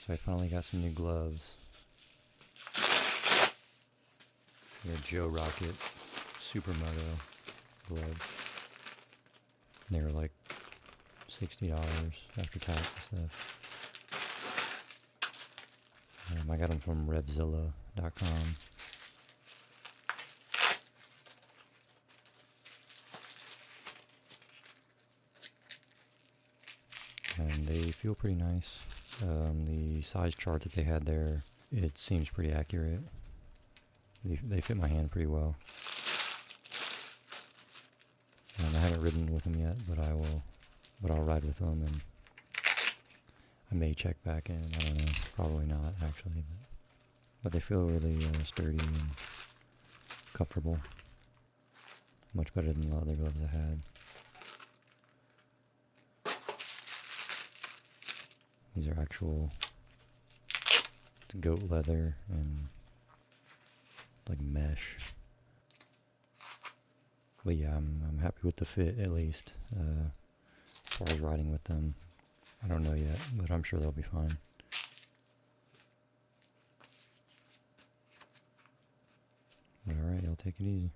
So I finally got some new gloves. They're Joe Rocket Supermoto gloves. And they were like $60 after tax and stuff. I got them from revzilla.com. And they feel pretty nice. The size chart that they had there, it seems pretty accurate. They fit my hand pretty well. And I haven't ridden with them yet, but I will. But I'll ride with them, and I may check back in. I don't know. Probably not, actually. But they feel really sturdy and comfortable. Much better than the other gloves I had. These are actual goat leather and like mesh. But yeah, I'm happy with the fit, at least. As far as riding with them, I don't know yet, but I'm sure they'll be fine. But alright, I'll take it easy.